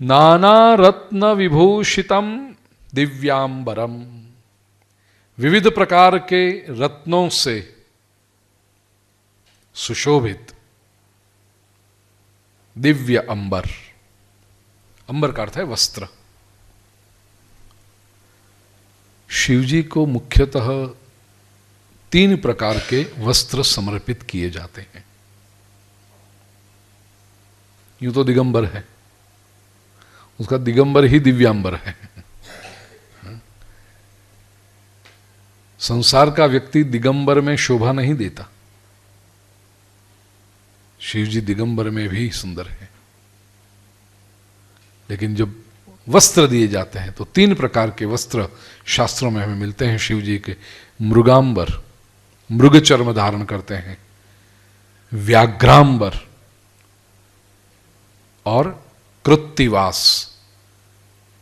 नाना रत्न विभूषितम दिव्यांबरम, विविध प्रकार के रत्नों से सुशोभित दिव्य अंबर। अंबर का अर्थ है वस्त्र। शिवजी को मुख्यतः 3 प्रकार के वस्त्र समर्पित किए जाते हैं। यूं तो दिगंबर है, उसका दिगंबर ही दिव्यांबर है। संसार का व्यक्ति दिगंबर में शोभा नहीं देता, शिवजी दिगंबर में भी सुंदर है। लेकिन जब वस्त्र दिए जाते हैं तो 3 प्रकार के वस्त्र शास्त्रों में हमें मिलते हैं शिवजी के। मृगांबर, मृग चर्म धारण करते हैं, व्याघ्रांबर और कृत्तिवास,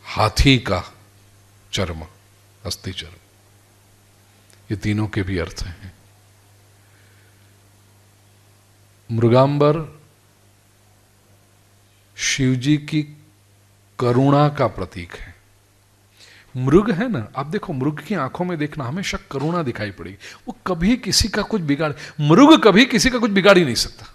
हाथी का चर्म, अस्थि चर्म। ये तीनों के भी अर्थ हैं। मृगांबर शिवजी की करुणा का प्रतीक है। मृग है ना, आप देखो मृग की आंखों में देखना हमेशा करुणा दिखाई पड़ेगी। वो कभी किसी का कुछ बिगाड़, मृग कभी किसी का कुछ बिगाड़ ही नहीं सकता।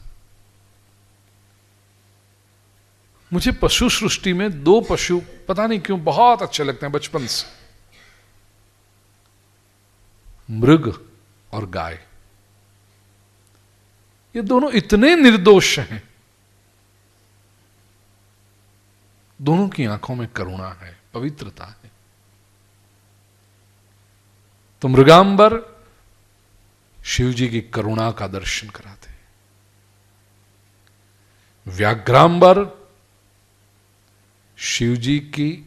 मुझे पशु सृष्टि में 2 पशु पता नहीं क्यों बहुत अच्छे लगते हैं बचपन से, मृग और गाय। ये दोनों इतने निर्दोष हैं, दोनों की आंखों में करुणा है, पवित्रता है। तो मृगांबर शिवजी की करुणा का दर्शन कराते हैं। व्याघ्रांबर शिवजी की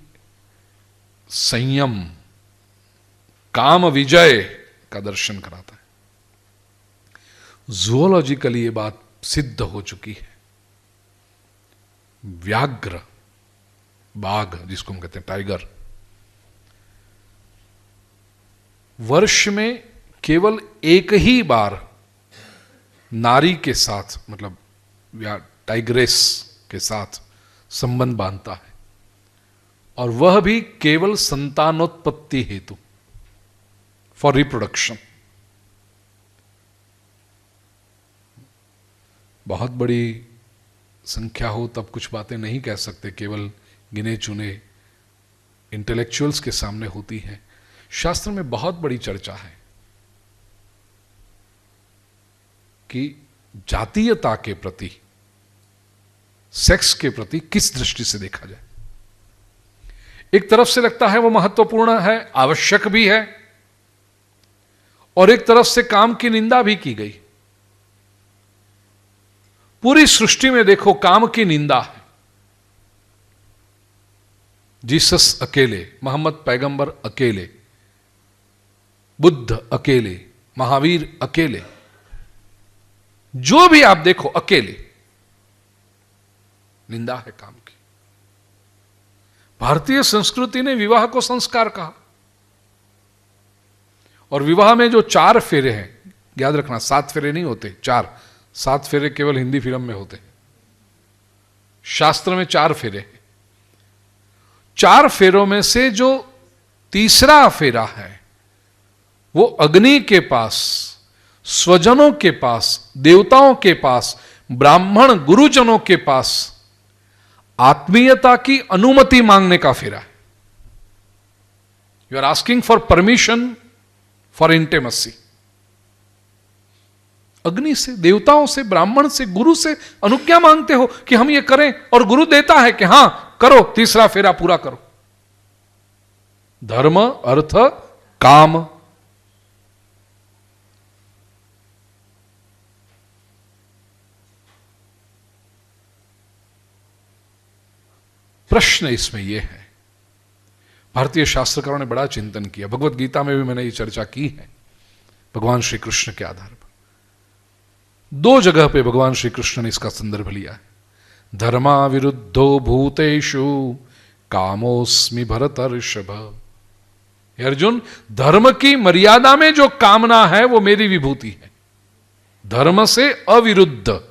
संयम, काम विजय का दर्शन कराता है। जूलॉजिकली ये बात सिद्ध हो चुकी है। व्याघ्र, बाघ जिसको हम कहते हैं टाइगर, वर्ष में केवल एक ही बार नारी के साथ, मतलब टाइग्रेस के साथ संबंध बांधता है, और वह भी केवल संतानोत्पत्ति हेतु, फॉर रिप्रोडक्शन। बहुत बड़ी संख्या हो तब कुछ बातें नहीं कह सकते, केवल गिने चुने इंटेलेक्चुअल्स के सामने होती हैं। शास्त्र में बहुत बड़ी चर्चा है कि जातीयता के प्रति, सेक्स के प्रति किस दृष्टि से देखा जाए। एक तरफ से लगता है वो महत्वपूर्ण है, आवश्यक भी है, और एक तरफ से काम की निंदा भी की गई। पूरी सृष्टि में देखो काम की निंदा है। जीसस अकेले, मोहम्मद पैगंबर अकेले, बुद्ध अकेले, महावीर अकेले, जो भी आप देखो अकेले, निंदा है काम की। भारतीय संस्कृति ने विवाह को संस्कार कहा, और विवाह में जो 4 फेरे हैं, याद रखना 7 फेरे नहीं होते, 4, 7 फेरे केवल हिंदी फिल्म में होते हैं। शास्त्र में 4 फेरे हैं। 4 फेरों में से जो तीसरा फेरा है वो अग्नि के पास, स्वजनों के पास, देवताओं के पास, ब्राह्मण गुरुजनों के पास आत्मीयता की अनुमति मांगने का फेरा है। You are asking for permission for intimacy. अग्नि से, देवताओं से, ब्राह्मण से, गुरु से अनुज्ञा मांगते हो कि हम ये करें, और गुरु देता है कि हां करो, तीसरा फेरा पूरा करो। धर्म, अर्थ, काम। प्रश्न इसमें यह है, भारतीय शास्त्रकारों ने बड़ा चिंतन किया, भगवत गीता में भी मैंने ये चर्चा की है, भगवान श्री कृष्ण के आधार पर 2 जगह पे भगवान श्री कृष्ण ने इसका संदर्भ लिया है। धर्मा विरुद्धो भूतेषु कामोस्मि भरतर्षभ। अर्जुन, धर्म की मर्यादा में जो कामना है वो मेरी विभूति है। धर्म से अविरुद्ध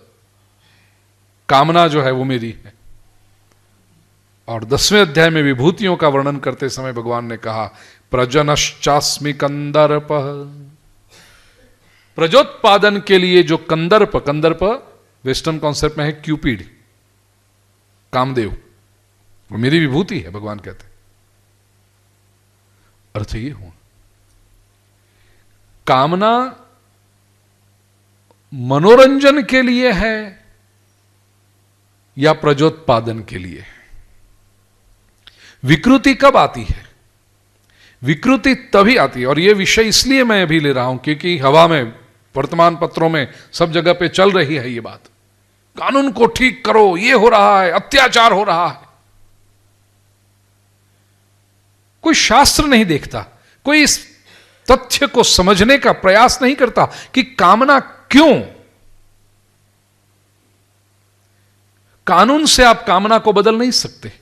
कामना जो है वो मेरी है। और 10वें अध्याय में विभूतियों का वर्णन करते समय भगवान ने कहा प्रजनश्चास्मि कंदर्प। प्रजोत्पादन के लिए जो कंदर्प, कंदर्प वेस्टर्न कॉन्सेप्ट में है क्यूपिड, कामदेव, वो मेरी विभूति है भगवान कहते हैं। अर्थ ये हुआ कामना मनोरंजन के लिए है या प्रजोत्पादन के लिए। विकृति कब आती है? विकृति तभी आती है, और यह विषय इसलिए मैं अभी ले रहा हूं क्योंकि हवा में, वर्तमान पत्रों में सब जगह पे चल रही है ये बात, कानून को ठीक करो, ये हो रहा है, अत्याचार हो रहा है। कोई शास्त्र नहीं देखता, कोई इस तथ्य को समझने का प्रयास नहीं करता कि कामना क्यों। कानून से आप कामना को बदल नहीं सकते।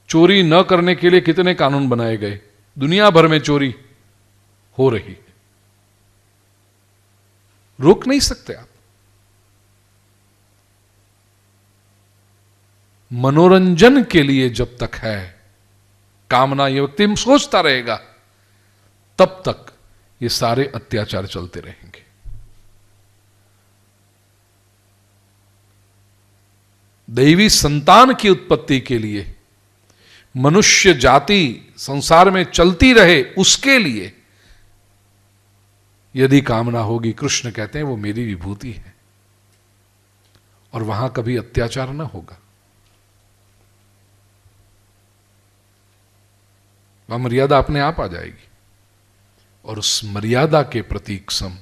चोरी न करने के लिए कितने कानून बनाए गए, दुनिया भर में चोरी हो रही, रोक नहीं सकते आप। मनोरंजन के लिए जब तक है कामना, ये व्यक्ति सोचता रहेगा, तब तक ये सारे अत्याचार चलते रहेंगे। दैवी संतान की उत्पत्ति के लिए मनुष्य जाति संसार में चलती रहे, उसके लिए यदि कामना होगी, कृष्ण कहते हैं वो मेरी विभूति है, और वहां कभी अत्याचार न होगा। वह मर्यादा अपने आप आ जाएगी, और उस मर्यादा के प्रतीक सम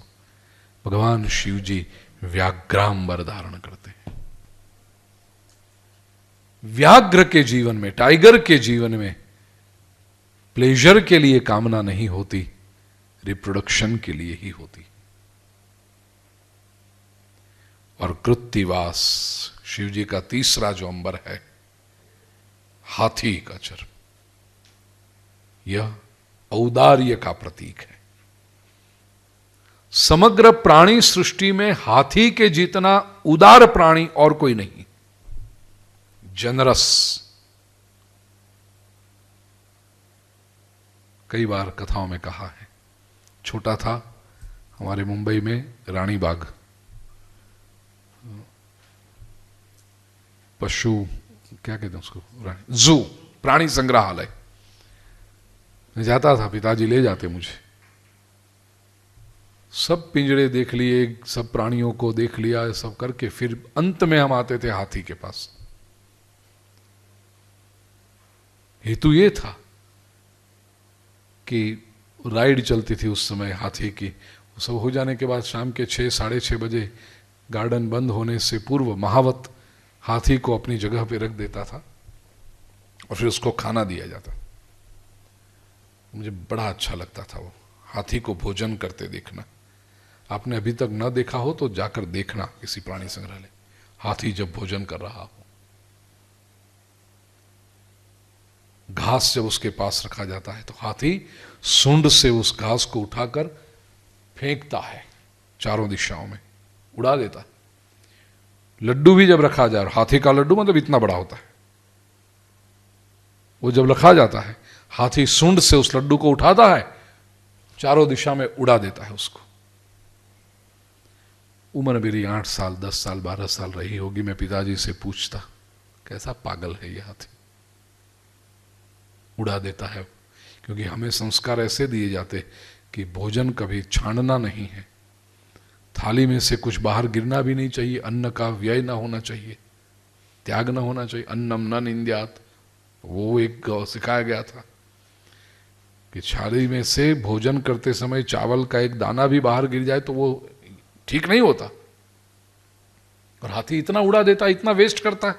भगवान शिव जी व्याघ्रांबर धारण करते हैं। व्याघ्र के जीवन में, टाइगर के जीवन में प्लेजर के लिए कामना नहीं होती, रिप्रोडक्शन के लिए ही होती। और कृत्तिवास, शिव जी का तीसरा जो अंबर है, हाथी का चर्म, यह औदार्य का प्रतीक है। समग्र प्राणी सृष्टि में हाथी के जितना उदार प्राणी और कोई नहीं। जनरस। कई बार कथाओं में कहा है, छोटा था, हमारे मुंबई में रानी बाग पशु, क्या कहते हैं उसको, जू, प्राणी संग्रहालय मैं जाता था, पिताजी ले जाते मुझे। सब पिंजरे देख लिए, सब प्राणियों को देख लिया, सब करके फिर अंत में हम आते थे हाथी के पास। हेतु ये था कि राइड चलती थी उस समय हाथी की। वो सब हो जाने के बाद शाम के 6, साढ़े 6 बजे गार्डन बंद होने से पूर्व महावत हाथी को अपनी जगह पे रख देता था और फिर उसको खाना दिया जाता। मुझे बड़ा अच्छा लगता था वो हाथी को भोजन करते देखना। आपने अभी तक न देखा हो तो जाकर देखना किसी प्राणी संग्रहालय, हाथी जब भोजन कर रहा हो। घास जब उसके पास रखा जाता है तो हाथी सूंड से उस घास को उठाकर फेंकता है चारों दिशाओं में, उड़ा देता है। लड्डू भी जब रखा जाए, हाथी का लड्डू मतलब इतना बड़ा होता है, वो जब रखा जाता है हाथी सूंड से उस लड्डू को उठाता है, चारों दिशा में उड़ा देता है उसको। उम्र मेरी 8 साल, 10 साल, 12 साल रही होगी। मैं पिताजी से पूछता, कैसा पागल है ये हाथी, उड़ा देता है। क्योंकि हमें संस्कार ऐसे दिए जाते कि भोजन कभी छानना नहीं है, थाली में से कुछ बाहर गिरना भी नहीं चाहिए, अन्न का व्यय ना होना चाहिए, त्याग ना होना चाहिए, अन्नम न निंद्यात, वो एक सिखाया गया था कि थाली में से भोजन करते समय चावल का एक दाना भी बाहर गिर जाए तो वो ठीक नहीं होता। और हाथी इतना उड़ा देता, इतना वेस्ट करता है,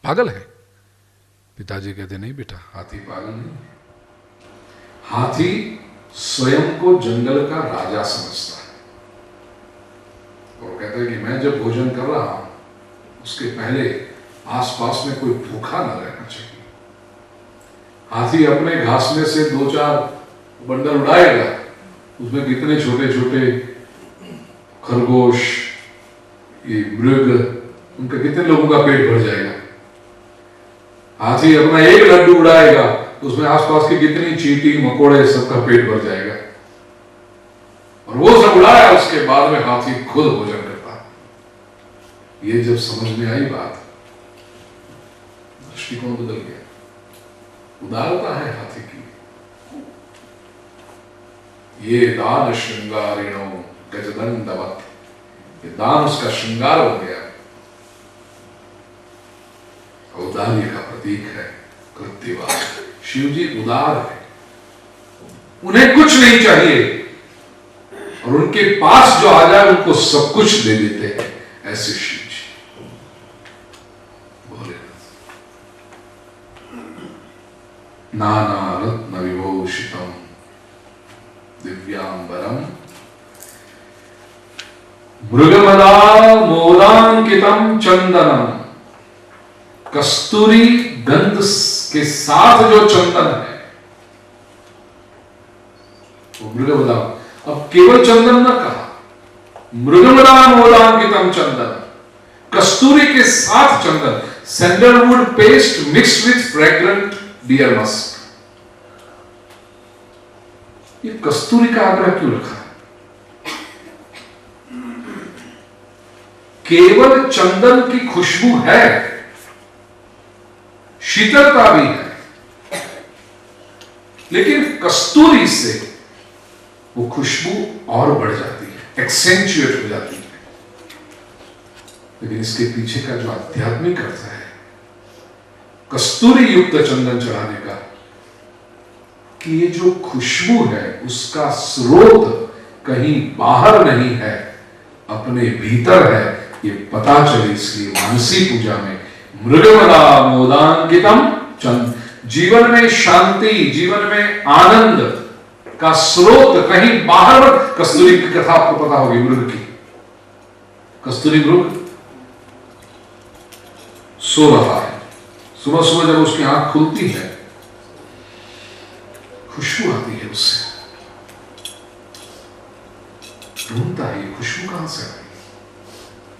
पागल है। पिताजी कहते नहीं बेटा, हाथी पागल नहीं, हाथी स्वयं को जंगल का राजा समझता है। और कहते हैं कि मैं जब भोजन कर रहा हूं उसके पहले आसपास में कोई भूखा ना रहना चाहिए। हाथी अपने घास में से 2-4 बंडल उड़ाएगा, उसमें कितने छोटे छोटे खरगोश ये मृग, उनका कितने लोगों का पेट भर जाएगा? हाथी अपना एक लड्डू उड़ाएगा, उसमें आसपास की कितनी चींटी मकोड़े सबका पेट भर जाएगा। और वो सब उड़ाया, उसके बाद में हाथी खुद भोजन करता। ये जब समझ में आई बात, दृष्टिकोण बदल गया। उदारता है हाथी की। ये दान श्रृंगारिणो गजदंडवत, ये दान उसका श्रृंगार हो गया, औदार्य का प्रतीक है कृत्यवाद। शिव जी उदार है, उन्हें कुछ नहीं चाहिए और उनके पास जो आ जाए उनको सब कुछ दे देते हैं, ऐसे शिव जी बोले। नाना रत्न विभूषितम दिव्यांबरम मृगमदा मोदांकितम चंदनम, कस्तूरी गंध के साथ जो चंदन है वो मृगमदा। अब केवल चंदन न कहा, मृगमदा मोदांकितम चंदन, कस्तूरी के साथ चंदन, sandalwood paste mixed with fragrant deer musk. ये कस्तूरी का आग्रह क्यों रखा? केवल चंदन की खुशबू है, शीतलता भी है, लेकिन कस्तूरी से वो खुशबू और बढ़ जाती है, एक्सेंचुएट हो जाती है। लेकिन इसके पीछे का जो आध्यात्मिक अर्थ है कस्तूरी युक्त चंदन चढ़ाने का, कि ये जो खुशबू है उसका स्रोत कहीं बाहर नहीं है, अपने भीतर है, ये पता चले। इसलिए मानसी पूजा में मृगमदा मोदांकितम चंद, जीवन में शांति, जीवन में आनंद का स्रोत कहीं बाहर। कस्तूरी की कथा आपको पता होगी, मृग की। कस्तूरी मृग सो रहा है, सुबह सुबह जब उसकी आंख खुलती है खुशबू आती है उससे, ढूंढता है ये खुशबू कहां से आई,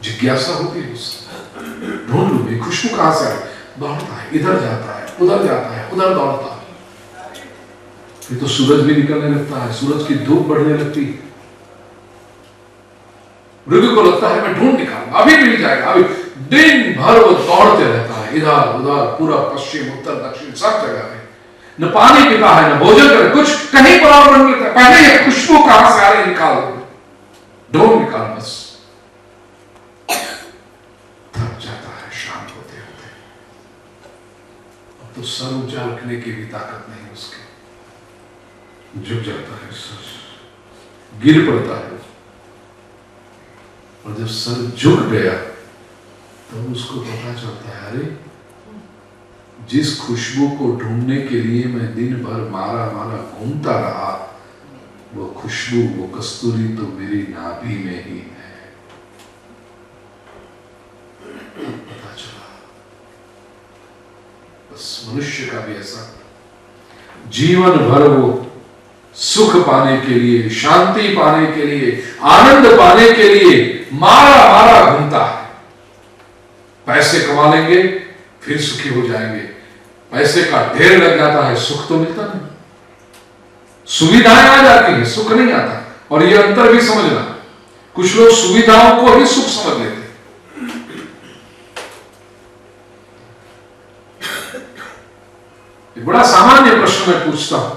जिज्ञासा होती है उससे, ढूंढ लूं ये खुशबू कहां से आई। दौड़ता है, इधर जाता है, उधर जाता है, उधर दौड़ता है। फिर तो सूरज भी निकलने लगता है, सूरज की धूप बढ़ने लगती है। मृग को लगता है मैं ढूंढ निकालूंगा, अभी मिल जाएगा। अभी दिन भर वो दौड़ते रहता है, इधर उधर, पूरा पश्चिम उत्तर दक्षिण सब जगह पे। न पानी पीता है, न भोजन करे, कुछ कहीं पर और नहीं मिलता। पहले ये खुशबू कहां से आ रही निकाल दो, ढूंढ निकाल बस। थक जाता है शांत होते होते, अब तो सर ऊंचा रखने की भी ताकत नहीं उसके, झुक जाता है सर, गिर पड़ता है। और जब सर झुक गया तो उसको पता चलता है, अरे जिस खुशबू को ढूंढने के लिए मैं दिन भर मारा मारा घूमता रहा, वो खुशबू, वो कस्तूरी तो मेरी नाभि में ही है। पता चला। बस मनुष्य का भी ऐसा, जीवन भर वो सुख पाने के लिए, शांति पाने के लिए, आनंद पाने के लिए मारा मारा घूमता है। पैसे कमा लेंगे फिर सुखी हो जाएंगे, पैसे का ढेर लग जाता है, सुख तो मिलता नहीं। सुविधाएं आ जाती हैं, सुख नहीं आता। और ये अंतर भी समझना, कुछ लोग सुविधाओं को ही सुख समझ लेते हैं। एक बड़ा सामान्य प्रश्न मैं पूछता हूं,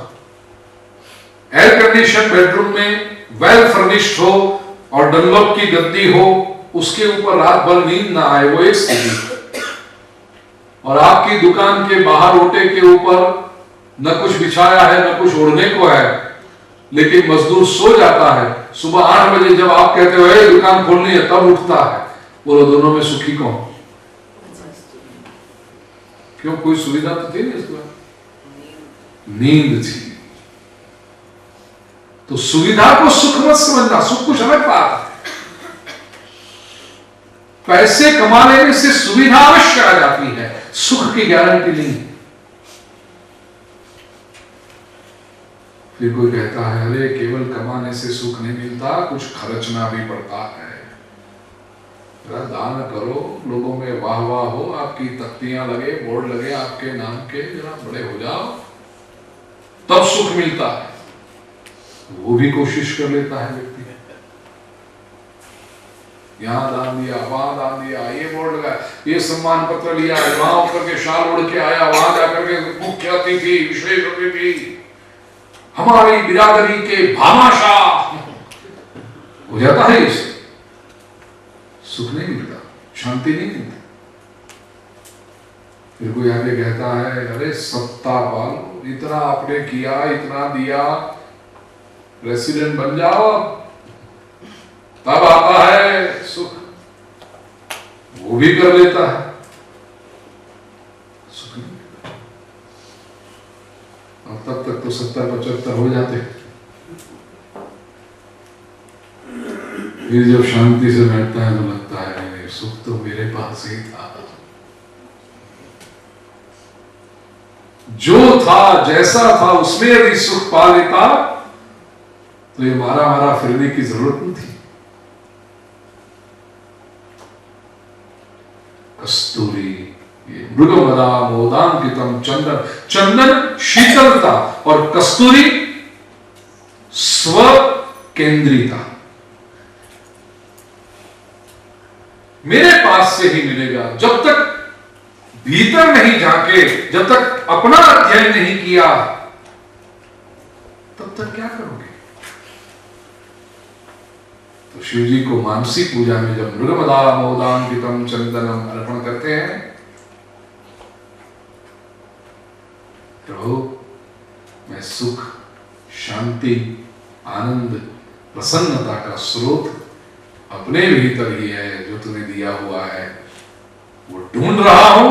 एयर कंडीशन बेडरूम में वेल फर्निश्ड हो और डनलॉप की गद्दी हो, उसके ऊपर रात भर नींद ना आए, वो एक स्थिति। और आपकी दुकान के बाहर ओटे के ऊपर न कुछ बिछाया है न कुछ ओढ़ने को है, लेकिन मजदूर सो जाता है, सुबह 8 बजे जब आप कहते हो ए दुकान खोलनी है तब उठता है। बोलो दोनों में सुखी कौन? क्यों, कोई सुविधा तो थी नहीं इसमें, नींद थी। तो सुविधा को सुख मत समझना, सुख कुछ अलग बात है। पैसे कमा लेने से सुविधा अवश्य आ जाती है, सुख की गारंटी नहीं। फिर कोई कहता है अरे केवल कमाने से सुख नहीं मिलता, कुछ खर्चना भी पड़ता है। दान करो, लोगों में वाह वाह हो, आपकी तख्तियां लगे, बोर्ड लगे आपके नाम के, जरा बड़े हो जाओ, तब सुख मिलता है। वो भी कोशिश कर लेता है व्यक्ति, यहां दान दिया, वहां दान दिया, ये बोर्ड लगाया, ये सम्मान पत्र लिया, वहां होकर के शाल उड़ के आया, वहां जाकर के मुख्य अतिथि विशेष अतिथि हमारी बिरादरी के भामाशाह हो जाता है। इससे सुख नहीं मिलता, शांति नहीं मिलती। फिर कोई आगे कहता है अरे सत्ता पालो, इतना आपने किया, इतना दिया, प्रेसिडेंट बन जाओ, तब आता है सुख। वो भी कर लेता है, सुख नहीं मिलता। और तब तक तो 70-75 हो जाते, फिर जब शांति से बैठता है तो लगता है नहीं, सुख तो मेरे पास ही था, जो था जैसा था उसमें यदि सुख पा लेता तो ये मारा फिरने की जरूरत नहीं थी। कस्तूरी, ये मृगमदा मोदांकितम चंदन, चंदन शीतलता और कस्तूरी स्व केंद्रिता, मेरे पास से ही मिलेगा। जब तक भीतर नहीं झांके, जब तक अपना अध्ययन नहीं किया, तब तक क्या करोगे? तो शिव जी को मानसिक पूजा में जब मृगमदा मोदांकितम चंदनम अर्पण करते हैं, प्रभु मैं सुख, शांति, आनंद, प्रसन्नता का स्रोत अपने भीतर ही है, जो तूने दिया हुआ है वो ढूंढ रहा हूं,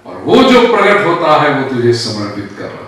और वो जो प्रकट होता है वो तुझे समर्पित कर रहा है।